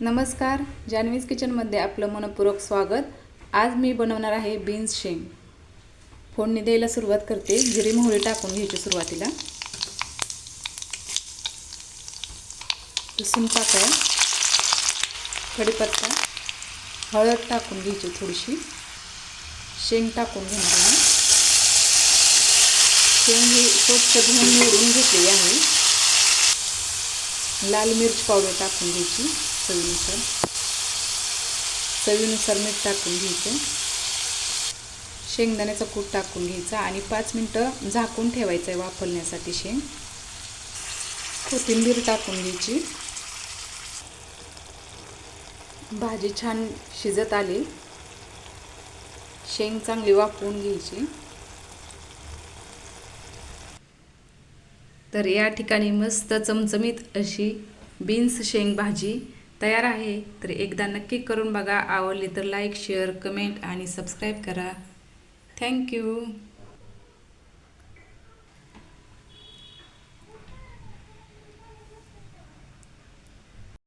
नमस्कार, जान्हवीज किचनमध्ये आपलं मनपूर्वक स्वागत। आज मी बनवणार आहे बीन्स शेंग। फोडणी द्यायला सुरुवात करते। जिरी मोहरी टाकून घ्यायची सुरुवातीला। लसूण पाकळ्या, कढीपत्ता, हळद टाकून घ्यायची थोडीशी। शेंग टाकून घेणार आहे। शेंग ही स्वच्छ धुवून निवडून घेतलेली आहे। लाल मिर्च पावडर टाकून घ्यायची चवीनुसार मीठ टाकून घ्यायचं। शेंगदाण्याचा कूट टाकून घ्यायचा आणि 5 मिनिटं झाकून ठेवायचं आहे वाफवण्यासाठी शेंग। कोथिंबीर टाकून घ्यायची। भाजी छान शिजत आली। शेंग चांगली वाफवून घ्यायची। तर या ठिकाणी मस्त चमचमीत अशी बीन्स शेंग भाजी तयार आहे। तर एकदा नक्की करून बघा। आवडली तर लाईक, शेअर, कमेंट आणि सबस्क्राईब करा। थँक्यू।